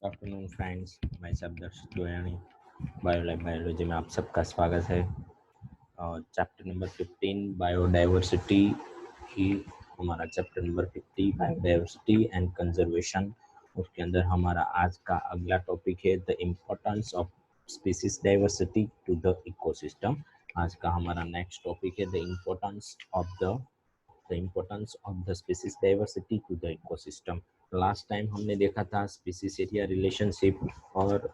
Afternoon friends, मैं सब दर्शक गोयानी बायोलाइफ बायोलॉजी में आप सबका स्वागत है। और चैप्टर नंबर 15 बायोडाइवर्सिटी की हमारा chapter number 50 biodiversity and conservation. उसके अंदर हमारा आज का अगला टॉपिक है the importance of species diversity to the ecosystem. आज का हमारा नेक्स्ट टॉपिक है the importance of the species diversity to the ecosystem. Last time हमने देखा था स्पीसीज एरिया रिलेशनशिप और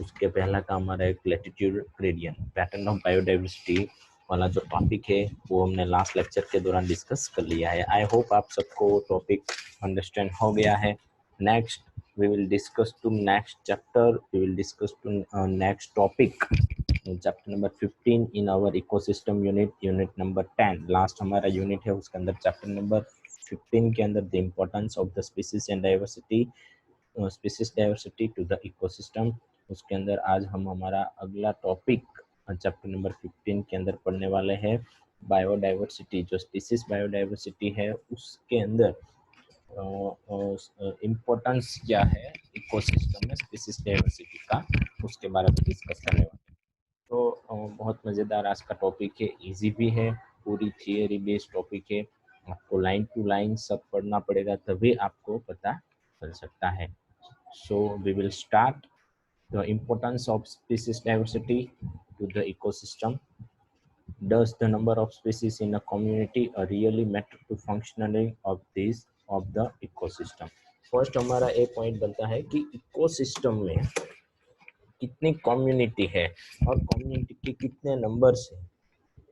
उसके पहला का हमारा एक latitude gradient pattern of biodiversity वाला जो टॉपिक है वो हमने लास्ट लेक्चर के दौरान डिस्कस कर लिया है। आई होप आप सबको टॉपिक अंडरस्टैंड हो गया है। Next we will discuss to next chapter, we will discuss to next topic, chapter number 15 in our ecosystem unit number 10। Last हमारा यूनिट है उसके अंदर चैप्टर नंबर 15 के अंदर the importance of the species diversity to the ecosystem. उसके अंदर आज हम हमारा अगला टॉपिक चैप्टर नंबर 15 के अंदर पढ़ने वाले हैं बायोडाइवर्सिटी। जो स्पीसीज बायोडाइवर्सिटी है उसके अंदर इम्पोर्टेंस क्या है इकोसिस्टम में स्पीसीज डाइवर्सिटी का, उसके बारे में डिस्कस करने वाले हैं। तो बहुत मज़ेदार आज का टॉपिक है, इजी भी है, पूरी थियरी बेस्ड टॉपिक है। आपको लाइन टू लाइन सब पढ़ना पड़ेगा तभी आपको पता चल सकता है। So we will start the importance of species diversity to the ecosystem. Does the number of species in a community really matter to functioning of the ecosystem? First हमारा एक पॉइंट बनता है कि इकोसिस्टम में कितनी कम्युनिटी है और community के कितने नंबर्स है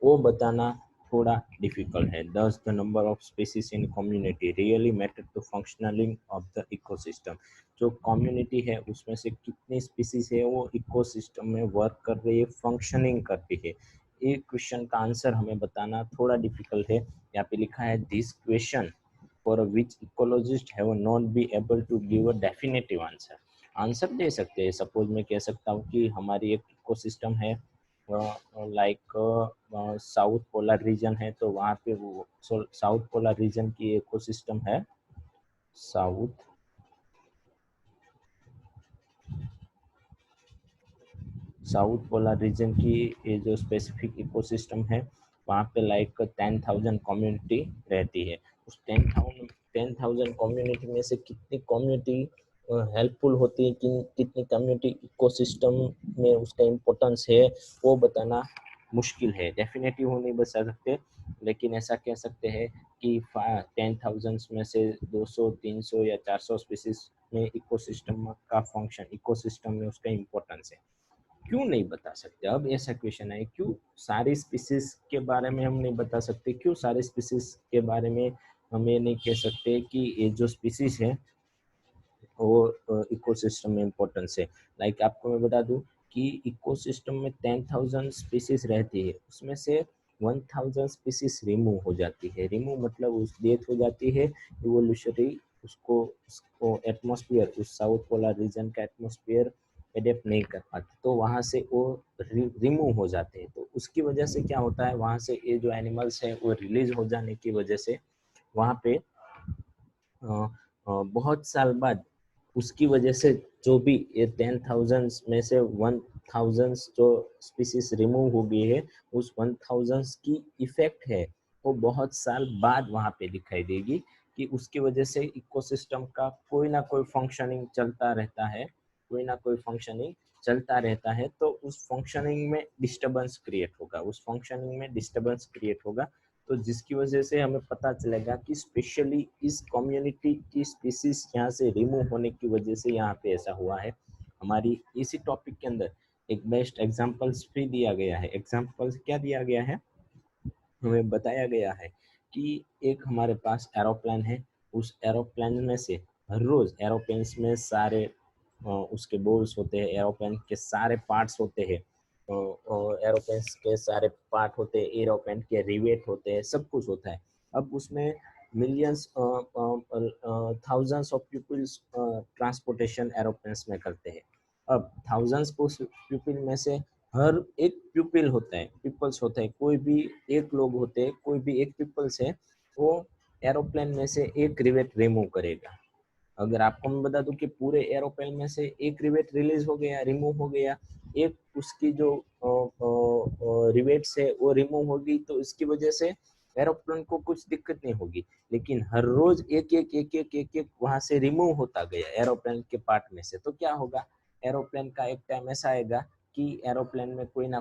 वो बताना थोड़ा डिफिकल्ट है। Does the number of species in community really matter to functioning of the ecosystem. जो कम्युनिटी है उसमें से कितनी स्पीसीज है वो इकोसिस्टम में वर्क कर रही है, फंक्शनिंग करती है। ये क्वेश्चन का आंसर हमें बताना थोड़ा डिफिकल्ट है। यहाँ पे लिखा है this question for which ecologist have not be able to give a definitive answer. Answer दे सकते हैं। सपोज मैं कह सकता हूँ कि हमारी एक इकोसिस्टम है, लाइक साउथ पोलर रीजन है, तो वहाँ पे वो साउथ पोलर रीजन की इकोसिस्टम है। साउथ पोलर रीजन की ये जो स्पेसिफिक इकोसिस्टम है वहाँ पे लाइक 10,000 कम्युनिटी रहती है। उस 10,000 कम्युनिटी में से कितनी कम्युनिटी हेल्पफुल होती है, कितनी कम्युनिटी इकोसिस्टम में उसका इम्पोर्टेंस है वो बताना मुश्किल है। डेफिनेटली वो नहीं बता सकते, लेकिन ऐसा कह सकते हैं कि 10,000 में से 200, 300 या 400 स्पीसीज में इकोसिस्टम का फंक्शन, इकोसिस्टम में उसका इम्पोर्टेंस है। क्यों नहीं बता सकते? अब ऐसा क्वेश्चन है, क्यों सारी स्पीसीज के बारे में हम नहीं बता सकते? क्यों सारी स्पीसीज के बारे में हम ये नहीं कह सकते कि ये जो स्पीसीज है वो इकोसिस्टम में इम्पोर्टेंस है? लाइक आपको मैं बता दूं कि इकोसिस्टम में 10,000 स्पीसीज रहती है, उसमें से 1,000 स्पीसीज रिमूव हो जाती है। रिमूव मतलब उस डेथ हो जाती है इवोल्यूशनरी, उसको एटमॉस्फेयर, उस साउथ पोलर रीजन का एटमॉस्फेयर एडेप्ट नहीं कर पाते, तो वहाँ से वो रिमूव हो जाते हैं। तो उसकी वजह से क्या होता है, वहाँ से ये जो एनिमल्स है वो रिलीज हो जाने की वजह से वहाँ पे बहुत साल बाद उसकी वजह से जो भी ये 10,000 में से 1,000 जो स्पीसीज रिमूव हो गई है, उस 1,000 की इफेक्ट है वो बहुत साल बाद वहाँ पे दिखाई देगी कि उसकी वजह से इकोसिस्टम का कोई ना कोई फंक्शनिंग चलता रहता है, कोई ना कोई फंक्शनिंग चलता रहता है। तो उस फंक्शनिंग में डिस्टर्बेंस क्रिएट होगा, उस फंक्शनिंग में डिस्टर्बेंस क्रिएट होगा, तो जिसकी वजह से हमें पता चलेगा कि स्पेशली इस कम्युनिटी की स्पीसीज यहाँ से रिमूव होने की वजह से यहाँ पे ऐसा हुआ है। हमारी इसी टॉपिक के अंदर एक बेस्ट एग्जांपल्स भी दिया गया है। एग्जांपल्स क्या दिया गया है, हमें बताया गया है कि एक हमारे पास एरोप्लेन है, उस एरोप्लेन में से हर रोज एरोप्लेन में सारे उसके बोल्स होते हैं, एरोप्लेन के सारे पार्ट्स होते हैं, एरोप्लेन के सारे पार्ट होते हैं, एरोप्लेन के रिवेट होते हैं, सब कुछ होता है। अब उसमें millions thousands of peoples transportation aeroplanes में करते हैं। अब थाउजेंड्स पीपल में से हर एक पीपल होता है, पीपल्स होता है, कोई भी एक लोग होते हैं, कोई भी एक पीपल्स है, वो एरोप्लेन में से एक रिवेट रिमूव करेगा। अगर आपको मैं बता दूं कि पूरे एरोप्लेन में से एक रिवेट रिलीज हो गया, रिमूव हो गया, एक उसकी जो रिवेट्स है वो रिमूव होगी, तो इसकी वजह से एरोप्लेन को कुछ दिक्कत नहीं होगी। लेकिन हर रोज एक एक वहां से रिमूव होता गया एरोप्लेन के पार्ट में से, तो क्या होगा, एरोप्लेन का एक टाइम ऐसा आएगा कि एरोप्लेन में कोई ना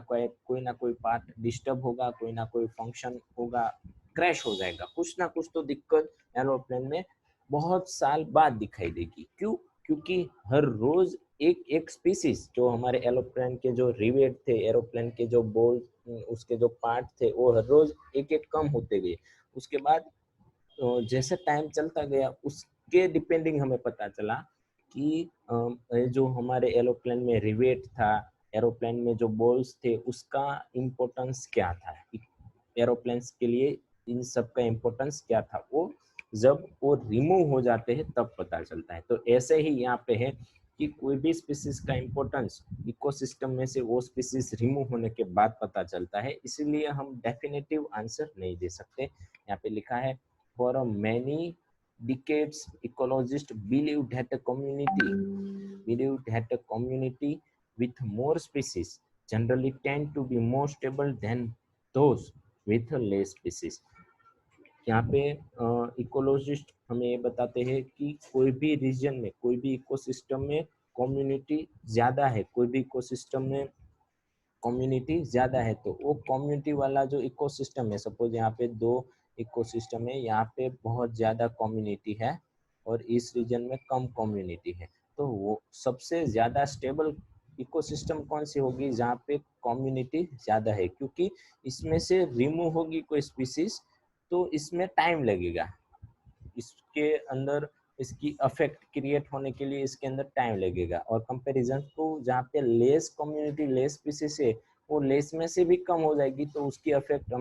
कोई पार्ट डिस्टर्ब होगा, कोई ना कोई फंक्शन होगा, क्रैश हो जाएगा, कुछ ना कुछ तो दिक्कत एरोप्लेन में बहुत साल बाद दिखाई देगी। क्यों? क्योंकि हर रोज एक एक स्पीसीज, जो हमारे एरोप्लेन के जो रिवेट थे, एरोप्लेन के जो बोल, उसके जो पार्ट थे, वो हर रोज एक एक कम होते गए। उसके बाद जैसे टाइम चलता गया उसके डिपेंडिंग हमें पता चला कि जो हमारे एरोप्लेन में रिवेट था, एरोप्लेन में जो बॉल्स थे, उसका इम्पोर्टेंस क्या था, एरोप्लेन्स के लिए इन सब का इम्पोर्टेंस क्या था, वो जब वो रिमूव हो जाते हैं तब पता चलता है। तो ऐसे ही यहाँ पे है कि कोई भी स्पीसीज का इम्पोर्टेंस इकोसिस्टम में से वो स्पीसीज रिमूव होने के बाद पता चलता है, इसीलिए हम डेफिनेटिव आंसर नहीं दे सकते। यहाँ पे लिखा है for many decades ecologists believed that a community with more species generally tend to be more stable than those with less species। यहाँ पे इकोलॉजिस्ट हमें ये बताते हैं कि कोई भी रीजन में, कोई भी इकोसिस्टम में कम्युनिटी ज्यादा है, कोई भी इकोसिस्टम में कम्युनिटी ज्यादा है, तो वो कम्युनिटी वाला जो इकोसिस्टम है, सपोज यहाँ पे 2 इकोसिस्टम है, यहाँ पे बहुत ज्यादा कम्युनिटी है और इस रीजन में कम कम्युनिटी है, तो वो सबसे ज्यादा स्टेबल इकोसिस्टम कौन सी होगी, जहाँ पे कम्युनिटी ज्यादा है, क्योंकि इसमें से रिमूव होगी कोई स्पीसीज तो इसमें टाइम लगेगा, इसके अंदर इसकी अफेक्ट क्रिएट होने के लिए इसके अंदर टाइम लगेगा। और कंपैरिजन तो जहाँ पे लेस कम्युनिटी, लेस स्पीसीज है, वो लेस में से भी कम हो जाएगी, तो उसकी अफेक्ट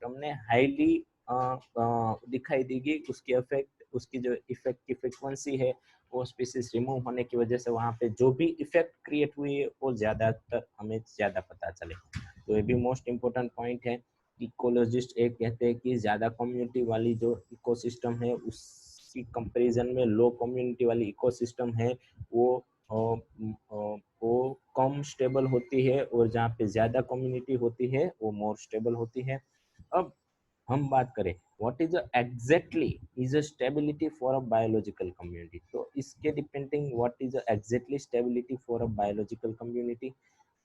हमने हाईली दिखाई देगी, उसकी अफेक्ट, उसकी जो इफेक्ट की फ्रीक्वेंसी है वो स्पीसीज रिमूव होने की वजह से वहाँ पे जो भी इफेक्ट क्रिएट हुई है वो ज्यादातर हमें ज्यादा पता चले। तो ये भी मोस्ट इम्पोर्टेंट पॉइंट है। इकोलॉजिस्ट एक कहते हैं कि ज्यादा कम्युनिटी वाली जो इकोसिस्टम है उसकी कंपैरिजन में लो कम्युनिटी वाली इकोसिस्टम है वो वो कम स्टेबल होती है, और जहाँ पे ज्यादा कम्युनिटी होती है वो मोर स्टेबल होती है। अब हम बात करें what is exactly is a stability for a biological community, तो इसके depending what is exactly stability for a biological community.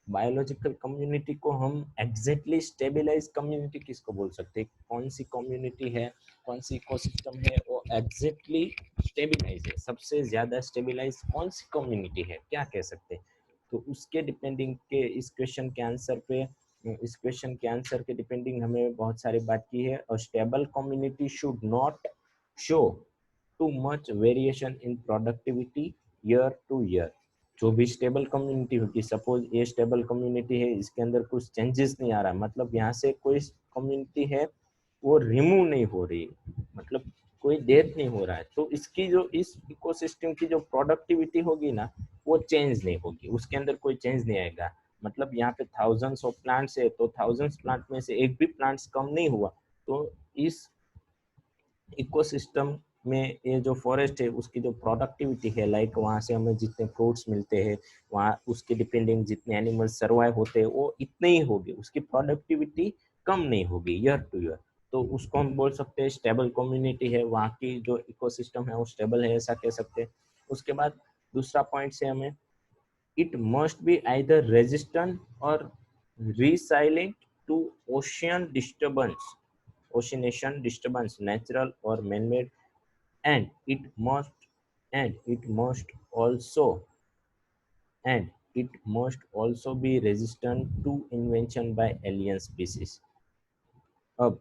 Biological community को हम एग्जैक्टली स्टेबलाइज कम्युनिटी किसको बोल सकते हैं, कौन सी कम्युनिटी है, कौन सी इकोसिस्टम है वो एग्जैक्टली स्टेबलाइज है, सबसे ज्यादा स्टेबलाइज कौन सी कम्युनिटी है, क्या कह सकते हैं। तो उसके डिपेंडिंग के इस क्वेश्चन के आंसर पे, इस क्वेश्चन के आंसर के डिपेंडिंग हमें बहुत सारी बात की है। और stable community should not show too much variation in productivity year to year. जो भी स्टेबल कम्युनिटी होगी, सपोज ये स्टेबल कम्युनिटी है, इसके अंदर कुछ चेंजेस नहीं आ रहा, मतलब यहाँ से कोई कम्युनिटी है वो रिमूव नहीं हो रही, मतलब कोई डेथ नहीं हो रहा है, तो इसकी जो इस इकोसिस्टम की जो प्रोडक्टिविटी होगी ना वो चेंज नहीं होगी, उसके अंदर कोई चेंज नहीं आएगा। मतलब यहाँ पे थाउजेंड्स ऑफ प्लांट्स है, तो थाउजेंड्स प्लांट में से एक भी प्लांट्स कम नहीं हुआ, तो इस इकोसिस्टम में ये जो फॉरेस्ट है उसकी जो प्रोडक्टिविटी है, लाइक वहाँ से हमें जितने फ्रूट्स मिलते हैं, वहाँ उसके डिपेंडिंग जितने एनिमल्स सर्वाइव होते हैं वो इतने ही होगी, उसकी प्रोडक्टिविटी कम नहीं होगी ईयर टू ईयर। तो उसको हम बोल सकते हैं स्टेबल कम्युनिटी है, वहाँ की जो इकोसिस्टम है वो स्टेबल है, ऐसा कह सकते हैं। उसके बाद दूसरा पॉइंट से हमें it must be either resistant or resilient to oceanation disturbance, natural or man-made, and it must also and it must also be resistant to invention by alien species। अब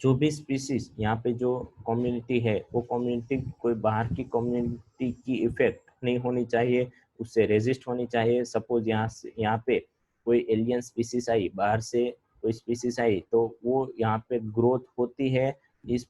जो भी स्पीसीज यहाँ पे जो कम्युनिटी है वो कम्युनिटी कोई बाहर की कम्युनिटी की इफेक्ट नहीं होनी चाहिए, उससे रेजिस्ट होनी चाहिए। सपोज यहाँ पे कोई एलियन स्पीसीज आई, बाहर से कोई स्पीसीज आई, तो वो यहाँ पे ग्रोथ होती है, इस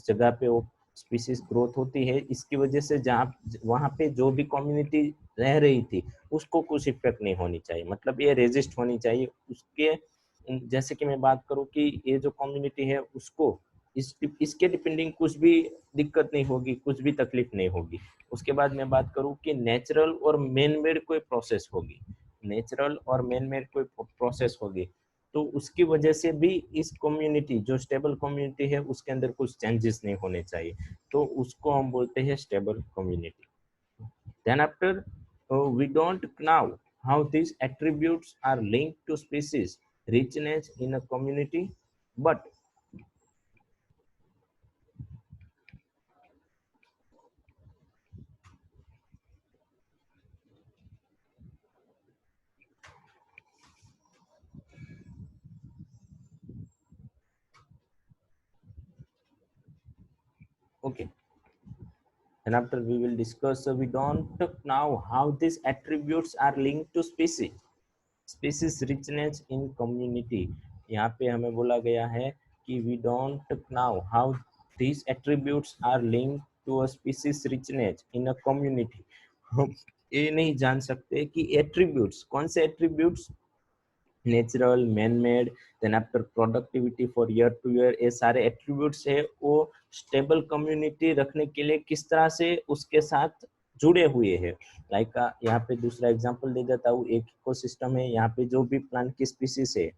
जगह पे वो स्पीसीज ग्रोथ होती है, इसकी वजह से जहाँ वहाँ पे जो भी कम्युनिटी रह रही थी उसको कुछ इफेक्ट नहीं होनी चाहिए, मतलब ये रेजिस्ट होनी चाहिए उसके। जैसे कि मैं बात करूं कि ये जो कम्युनिटी है उसको इसके डिपेंडिंग कुछ भी दिक्कत नहीं होगी, कुछ भी तकलीफ नहीं होगी। उसके बाद मैं बात करूं कि नेचुरल और मैन मेड कोई प्रोसेस होगी, नेचुरल और मैन मेड कोई प्रोसेस होगी, तो उसकी वजह से भी इस कम्युनिटी, जो स्टेबल कम्युनिटी है, उसके अंदर कुछ चेंजेस नहीं होने चाहिए, तो उसको हम बोलते हैं stable community. Then after, we don't know how these attributes are linked to species richness in a community, but okay. And after we will discuss, we don't know how these attributes are linked to species richness in community। यहाँ पे हमें बोला गया है कि we don't know how these attributes are linked to a species richness in a community। हम ये नहीं जान सकते कि एट्रीब्यूट्स, कौन से attributes, natural, man made, then after productivity for year to year, ये सारे एट्रीब्यूट्स है वो स्टेबल कम्युनिटी रखने के लिए किस तरह से उसके साथ जुड़े हुए हैं। लाइक यहाँ पे दूसरा एग्जांपल दे देता हूँ, एक इकोसिस्टम है, यहाँ पे जो भी प्लांट की स्पीसीज है,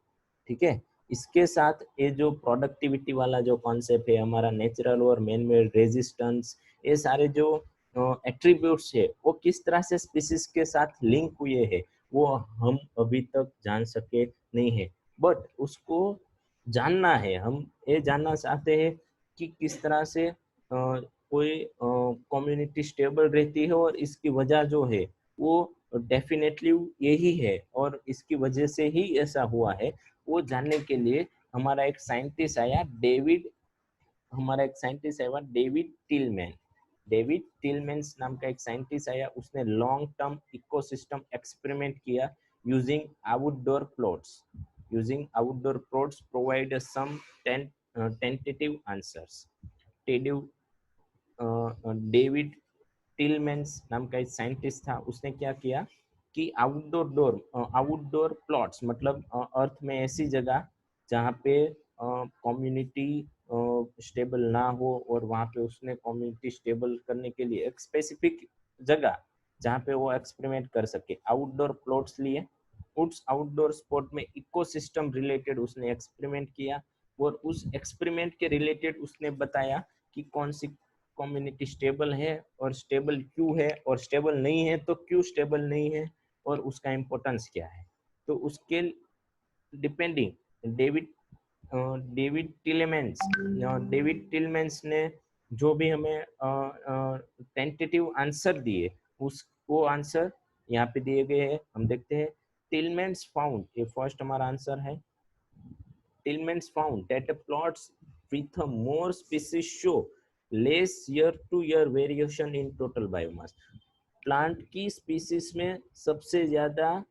ठीक है, इसके साथ ये जो प्रोडक्टिविटी वाला जो कॉन्सेप्ट है हमारा, नेचुरल और मैन मेड, रेजिस्टेंस, ये सारे जो एट्रीब्यूट्स है वो किस तरह से स्पीसीज के साथ लिंक हुए हैं, वो हम अभी तक जान सके नहीं है। बट उसको जानना है, हम ये जानना चाहते हैं कि किस तरह से कोई कम्युनिटी स्टेबल रहती है, और इसकी वजह जो है वो डेफिनेटली यही है, और इसकी वजह से ही ऐसा हुआ है, वो जानने के लिए हमारा एक साइंटिस्ट आया, डेविड टिलमैन। डेविड टिलमैन्स नाम का एक साइंटिस्ट आया, उसने लॉन्ग टर्म इकोसिस्टम एक्सपेरिमेंट किया using outdoor plots. Provide some tentative answers. David Tilman's नाम का एक साइंटिस्ट था, उसने क्या किया कि आउटडोर प्लॉट्स, मतलब अर्थ में ऐसी जगह जहाँ पे कम्युनिटी स्टेबल ना हो, और वहाँ पे उसने कम्युनिटी स्टेबल करने के लिए एक स्पेसिफिक जगह जहाँ पे वो एक्सपेरिमेंट कर सके, आउटडोर प्लॉट्स लिए। उस आउटडोर स्पॉट में इकोसिस्टम रिलेटेड उसने एक्सपेरिमेंट किया, और उस एक्सपेरिमेंट के रिलेटेड उसने बताया कि कौन सी कम्युनिटी स्टेबल है, और स्टेबल क्यों है, और स्टेबल नहीं है तो क्यों स्टेबल नहीं है, और उसका इम्पोर्टेंस क्या है। तो उसके डिपेंडिंग डेविड डेविड टिलमेंस ने जो भी हमें टेंटेटिव आंसर दिए, उस वो आंसर यहाँ पे दिए गए हैं, हम देखते हैं। टिलमेंस फाउंड, ये फर्स्ट हमारा आंसर है, Tillmans found that plots with a more species show less year-to-year variation in total biomass। Plant की स्पीसीज में सबसे ज्यादा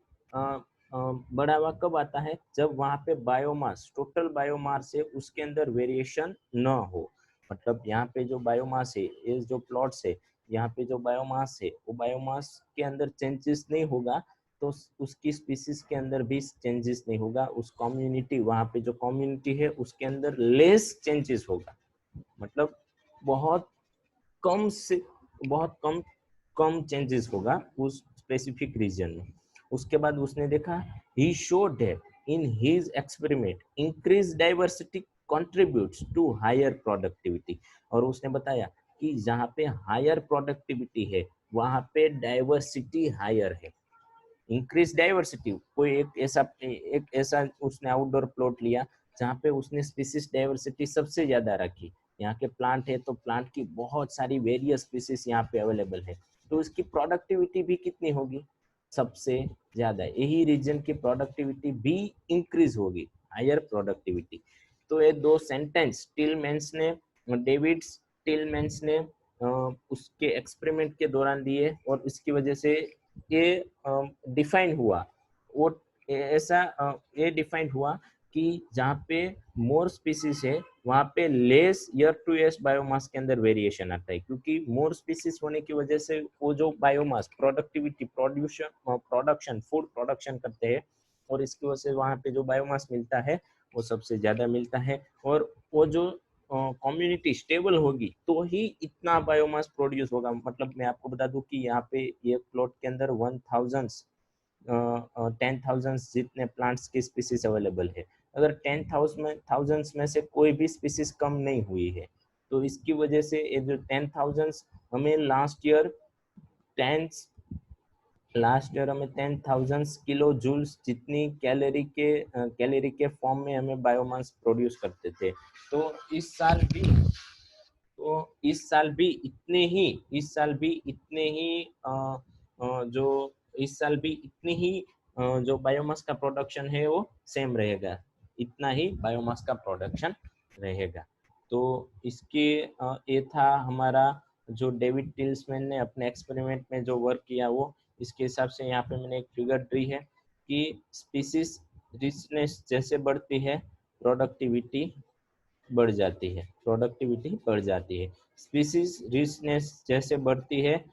बढ़ावा कब आता है, जब वहां पे बायोमास, टोटल बायोमास है, उसके अंदर वेरिएशन न हो। मतलब यहाँ पे जो बायोमास है, ये जो प्लॉट्स है, यहाँ पे जो बायोमास है, वो बायोमास के अंदर चेंजेस नहीं होगा, तो उसकी स्पीसीज के अंदर भी चेंजेस नहीं होगा, उस कम्युनिटी, वहां पे जो कम्युनिटी है उसके अंदर लेस चेंजेस होगा। मतलब बहुत कम से बहुत कम चेंजेस होगा उस स्पेसिफिक रीजन में। उसके बाद उसने देखा, he showed that in his experiment increase diversity contributes to higher productivity. और उसने बताया कि जहाँ पे हायर प्रोडक्टिविटी है वहाँ पे डाइवर्सिटी हायर है। इंक्रीज डाइवर्सिटी, कोई एक ऐसा उसने आउटडोर प्लॉट लिया जहाँ पे उसने स्पीसीज डाइवर्सिटी सबसे ज्यादा रखी। यहाँ के प्लांट है तो प्लांट की बहुत सारी वेरियस स्पीसीज यहाँ पे अवेलेबल है, तो उसकी प्रोडक्टिविटी भी कितनी होगी, सबसे ज्यादा। यही रीजन की प्रोडक्टिविटी भी इंक्रीज होगी, हायर प्रोडक्टिविटी। तो ये दो सेंटेंस डेविड टिलमेंस ने उसके एक्सपेरिमेंट के दौरान दिए, और इसकी वजह से ये डिफाइन हुआ, वो ऐसा ये डिफाइन हुआ कि जहाँ पे मोर स्पीसीज है वहाँ पे less year to year biomass के अंदर वेरिएशन आता है, क्योंकि मोर स्पीसीज होने की वजह से वो जो बायोमास, प्रोडक्शन फूड प्रोडक्शन करते हैं, और इसकी वजह से वहाँ पे जो बायोमास मिलता है वो सबसे ज्यादा मिलता है। और वो जो कम्युनिटी स्टेबल होगी तो ही इतना बायोमास प्रोड्यूस होगा। मतलब मैं आपको बता दूं कि यहाँ पे ये प्लॉट के अंदर 10,000 जितने प्लांट्स की स्पीसीज अवेलेबल है। अगर 10,000 में से कोई भी स्पीसीज कम नहीं हुई है तो इसकी वजह से ये जो 10,000 हमें लास्ट ईयर हमें 10,000 किलो जूल्स जितनी कैलोरी के फॉर्म में हमें बायोमास प्रोड्यूस करते थे। तो इस साल भी इतनी ही जो बायोमास का प्रोडक्शन है वो सेम रहेगा, इतना ही बायोमास का प्रोडक्शन रहेगा। तो इसके ये था हमारा जो डेविड टिल्समैन ने अपने एक्सपेरिमेंट में जो वर्क किया वो इसके हिसाब से यहाँ पे मैंने एक फिगर दी है कि स्पीसीज रिचनेस जैसे बढ़ती है प्रोडक्टिविटी बढ़ जाती है। स्पीसीज रिचनेस जैसे बढ़ती है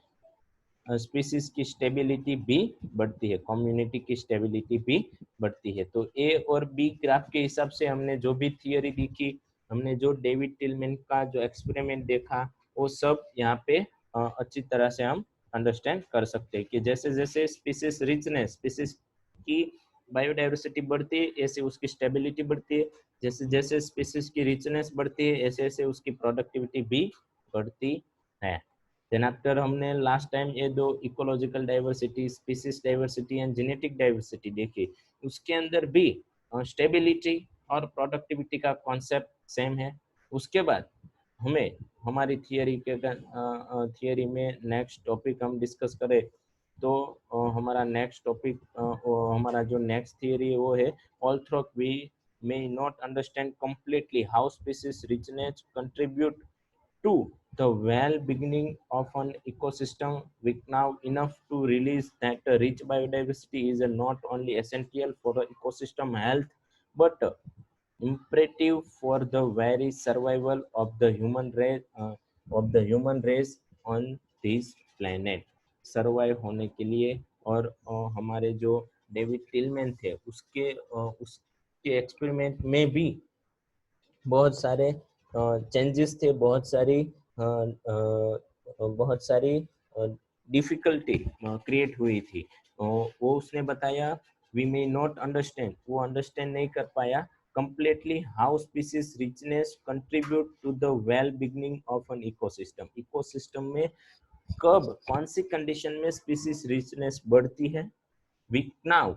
स्पीसीज की स्टेबिलिटी भी बढ़ती है, कम्युनिटी की स्टेबिलिटी भी बढ़ती है। तो ए और बी ग्राफ के हिसाब से हमने जो भी थियोरी देखी, हमने जो डेविड टिलमैन का जो एक्सपेरिमेंट देखा वो सब यहाँ पे अच्छी तरह से हम अंडरस्टैंड कर सकते हैं कि जैसे जैसे स्पीसीज की बायोडाइवर्सिटी बढ़ती है ऐसे उसकी स्टेबिलिटी बढ़ती है, जैसे जैसे स्पीसीज की रिचनेस बढ़ती है ऐसे ऐसे उसकी प्रोडक्टिविटी भी बढ़ती है। देन आफ्टर हमने लास्ट टाइम ये दो ecological diversity, species diversity and genetic diversity देखी, उसके अंदर भी स्टेबिलिटी और प्रोडक्टिविटी का कॉन्सेप्ट सेम है। उसके बाद हमें हमारी थियरी में नेक्स्ट टॉपिक हम डिस्कस करें तो हमारा नेक्स्ट टॉपिक हमारा जो नेक्स्ट थियरी है वो है although we may not understand completely how species richness contribute to the well-being of an ecosystem, we now enough to realize that rich biodiversity is not only essential for the ecosystem health but imperative for the very survival of the human race on this planet। Survive होने के लिए और हमारे जो David Tilman थे उसके experiment में भी बहुत सारे चेंजेस थे, बहुत सारी डिफिकल्टी क्रिएट हुई थी। वो उसने बताया वी मे नॉट अंडरस्टैंड, वो अंडरस्टैंड नहीं कर पाया completely how species richness contribute to the well beginning of an ecosystem में कब कौन सी कंडीशन में स्पीसीज रिचनेस बढ़ती है। we now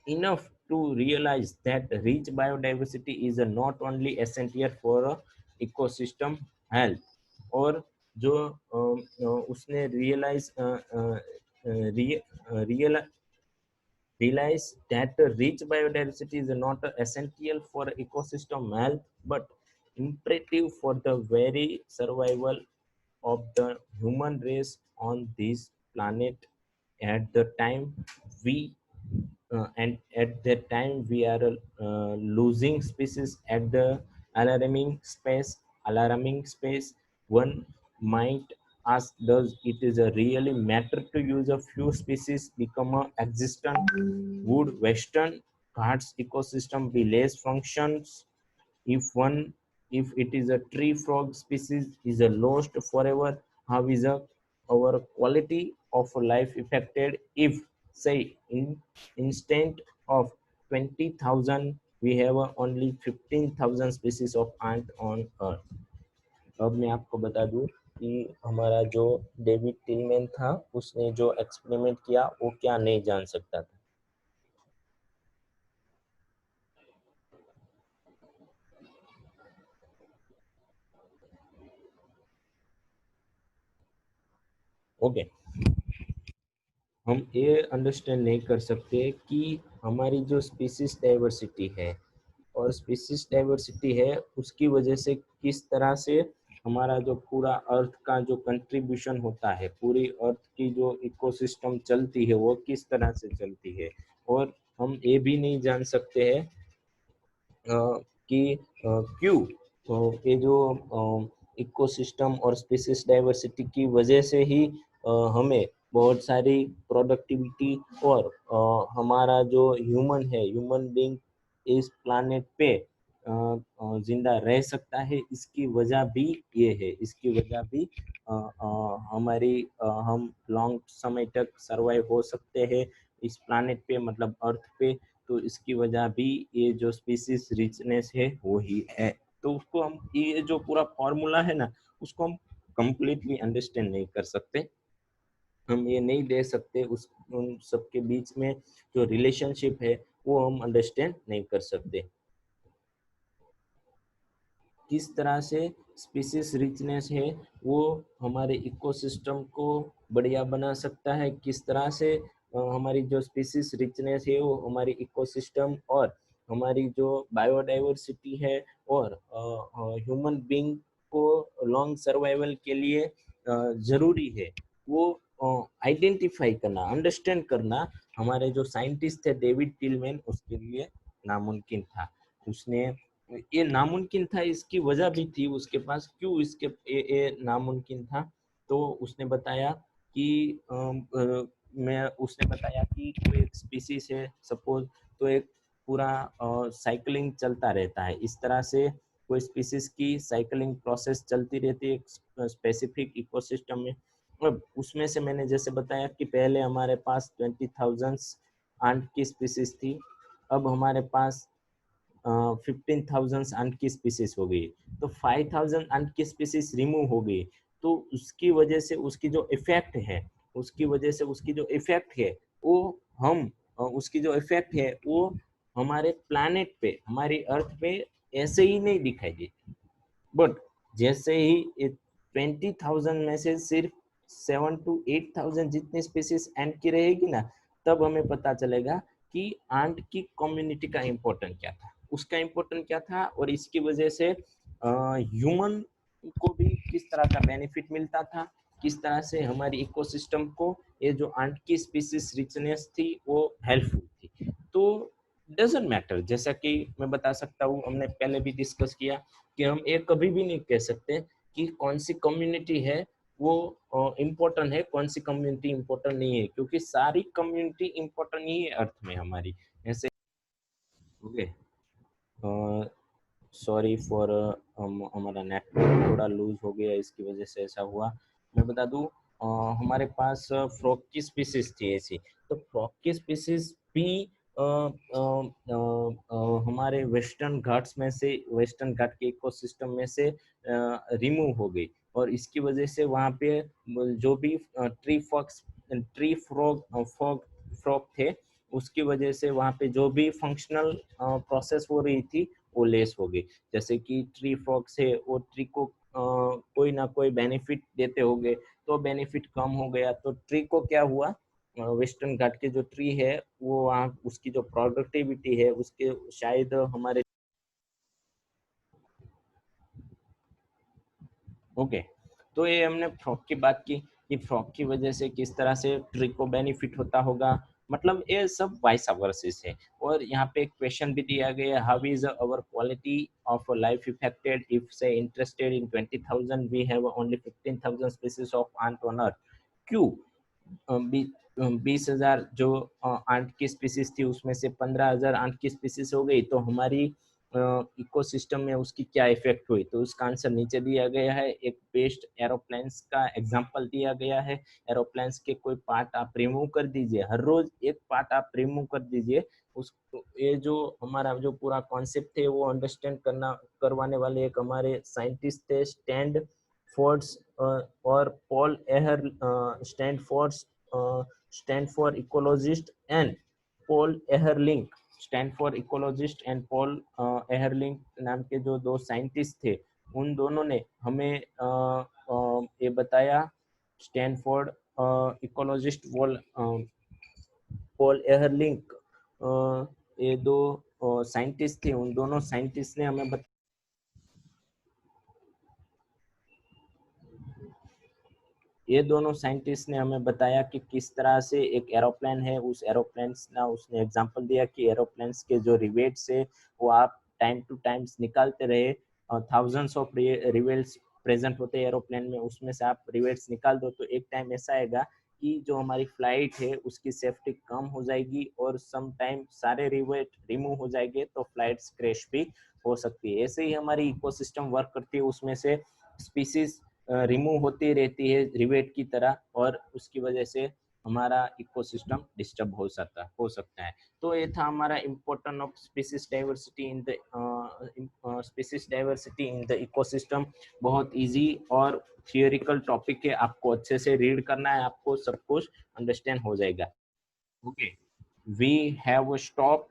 enough to realize that rich biodiversity is not only essential for ecosystem health और जो उसने realize that rich biodiversity is not essential for ecosystem health but imperative for the very survival of the human race on this planet at the time we and at that time we are losing species at the alarming space. One might ask, does it is a really matter to use a few species become a existent? Would western ghats ecosystem be less functions if it is a tree frog species is a lost forever? How is our quality of life affected if say instead of 20,000 we have only 15,000 species of ant on earth? अब मैं आपको बता दूं कि हमारा जो David Tilman था उसने जो एक्सपेरिमेंट किया वो क्या नहीं जान सकता था। ओके हम ये अंडरस्टैंड नहीं कर सकते कि हमारी जो स्पीसीज डाइवर्सिटी है और स्पीसीज डाइवर्सिटी है उसकी वजह से किस तरह से हमारा जो पूरा अर्थ का जो कंट्रीब्यूशन होता है, पूरी अर्थ की जो इकोसिस्टम चलती है वो किस तरह से चलती है। और हम ये भी नहीं जान सकते हैं कि क्यों ये जो इकोसिस्टम और स्पीसीज डाइवर्सिटी की वजह से ही हमें बहुत सारी प्रोडक्टिविटी और हमारा जो ह्यूमन बीइंग इस प्लानेट पे जिंदा रह सकता है, इसकी वजह भी ये है, इसकी वजह भी हमारी हम लॉन्ग समय तक सरवाइव हो सकते हैं इस प्लानेट पे, मतलब अर्थ पे। तो इसकी वजह भी ये जो स्पीसीज रिचनेस है वो ही है। तो उसको हम, ये जो पूरा फॉर्मूला है ना, उसको हम कंप्लीटली अंडरस्टैंड नहीं कर सकते, हम ये नहीं दे सकते, उस उन सबके बीच में जो रिलेशनशिप है वो हम अंडरस्टैंड नहीं कर सकते। किस तरह से स्पीसीज रिचनेस है वो हमारे इकोसिस्टम को बढ़िया बना सकता है, किस तरह से हमारी जो स्पीसीज रिचनेस है वो हमारी इकोसिस्टम और हमारी जो बायोडाइवर्सिटी है और ह्यूमन बीइंग को लॉन्ग सर्वाइवल के लिए जरूरी है, वो आइडेंटिफाई करना, अंडरस्टैंड करना हमारे जो साइंटिस्ट थे डेविड टिलमैन, उसके लिए नामुमकिन था। उसने, ये नामुमकिन था, इसकी वजह भी थी उसके पास, क्यों इसके ये नामुमकिन था। तो उसने बताया कि उसने बताया कि कोई एक स्पीसीज है सपोज, तो एक पूरा साइकिलिंग चलता रहता है, इस तरह से कोई स्पीसीज की साइकिलिंग प्रोसेस चलती रहती है एक स्पेसिफिक इकोसिस्टम में। अब उसमें से मैंने जैसे बताया कि पहले हमारे पास 20,000 आंट की स्पीसीज थी, अब हमारे पास 15,000 अंट की स्पीसीज हो गई, तो 5,000 अंट की स्पीसीज रिमूव हो गई। तो उसकी वजह से उसकी जो इफेक्ट है, उसकी वजह से उसकी जो इफेक्ट है वो हम उसकी जो इफेक्ट है वो हमारे प्लानेट पे, हमारी अर्थ पे ऐसे ही नहीं दिखाई देती। बट जैसे ही 20,000 में से सिर्फ 7 to 8,000 जितनी स्पीसीज एंट की रहेगी ना, तब हमें पता चलेगा कि आंट की कम्युनिटी का इम्पोर्टेंट क्या था, उसका इम्पोर्टेंट क्या था, और इसकी वजह से ह्यूमन को भी किस तरह का बेनिफिट मिलता था, किस तरह से हमारी इकोसिस्टम को ये जो आंट की स्पीसीज रिचनेस थी वो हेल्पफुल थी। तो डजेंट मैटर, जैसा कि मैं बता सकता हूँ, हमने पहले भी डिस्कस किया कि हम ये कभी भी नहीं कह सकते कि कौन सी कम्युनिटी है वो इम्पोर्टेंट है, कौन सी कम्युनिटी इम्पोर्टेंट नहीं है, क्योंकि सारी कम्युनिटी इम्पोर्टेंट नहीं है अर्थ में हमारी, ऐसे। ओके, सॉरी फॉर, हमारा नेटवर्क थोड़ा लूज हो गया, इसकी वजह से ऐसा हुआ। मैं बता दूं, हमारे पास फ्रॉग की स्पीसीज थी ऐसी, तो फ्रॉग की स्पीसीज भी हमारे वेस्टर्न घाट्स में से, वेस्टर्न घाट के इकोसिस्टम में से रिमूव हो गई, और इसकी वजह से वहाँ पे जो भी ट्री फ्रॉग फ्रॉग फ्रॉग थे, उसकी वजह से वहाँ पे जो भी फंक्शनल प्रोसेस हो रही थी वो लेस हो गई। जैसे कि ट्री फ्रॉग्स है, वो ट्री को कोई ना कोई बेनिफिट देते होंगे, तो बेनिफिट कम हो गया, तो ट्री को क्या हुआ, वेस्टर्न घाट के जो ट्री है वो वहाँ उसकी जो प्रोडक्टिविटी है उसके शायद हमारे, ओके। तो ये हमने फ्रॉग की बात की कि फ्रॉग की वजह से किस तरह से ट्री को बेनिफिट होता होगा, मतलब ये सब वाइस वर्सेस है। और यहाँ पे एक क्वेश्चन भी दिया गया, how is our quality of life affected if say interested in 20,000 we have only 15,000 species of ant on earth. क्यों 20,000 जो आंट की स्पीसीज थी उसमें से 15,000 आंट की स्पीसीज हो गई, तो हमारी इकोसिस्टम में उसकी क्या इफेक्ट हुई। तो उसका आंसर नीचे दिया गया है, एक बेस्ट एरोप्लेन्स का एग्जांपल दिया गया है। एरोप्लेन्स के कोई पार्ट आप रिमूव कर दीजिए, हर रोज एक पार्ट आप रिमूव कर दीजिए, उस ये जो हमारा जो पूरा कॉन्सेप्ट है वो अंडरस्टैंड करना करवाने वाले एक हमारे साइंटिस्ट थे, स्टैंड फोर्ड्स और पॉल एहर, Stanford ecologist and Paul एहरलिंग, Stanford ecologist and Paul एहरलिंग नाम के जो दो साइंटिस्ट थे, उन दोनों ने हमें ये बताया, स्टैनफोर्ड इकोलॉजिस्ट पॉल एहरलिंग, ये दो साइंटिस्ट थे, उन दोनों साइंटिस्ट ने हमें ये दोनों साइंटिस्ट ने हमें बताया कि किस तरह से एक एरोप्लेन है, उस एरोप्लेन ना उसने एग्जांपल दिया कि एरोप्लेन्स के जो रिवेट्स है वो आप टाइम टू टाइम्स निकालते रहे, थाउजेंड्स ऑफ रिवेट्स प्रेजेंट होते हैं एरोप्लेन में, उसमें से आप रिवेट्स निकाल दो तो एक टाइम ऐसा आएगा कि जो हमारी फ्लाइट है उसकी सेफ्टी कम हो जाएगी और सम टाइम सारे रिवेट रिमूव हो जाएंगे तो फ्लाइट्स क्रैश भी हो सकती है। ऐसे ही हमारी इकोसिस्टम वर्क करती है, उसमें से स्पीसीज रिमूव होती रहती है रिवेट की तरह, और उसकी वजह से हमारा इकोसिस्टम डिस्टर्ब हो सकता है। तो ये था हमारा important of species diversity in the species diversity in the ecosystem. बहुत इजी और थियोरिकल टॉपिक है, आपको अच्छे से रीड करना है, आपको सब कुछ अंडरस्टैंड हो जाएगा। Okay, we have stop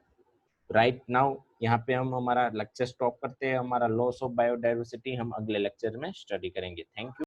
right now. यहाँ पे हम हमारा लेक्चर स्टॉप करते हैं। हमारा लॉस ऑफ बायोडाइवर्सिटी हम अगले लेक्चर में स्टडी करेंगे। Thank you.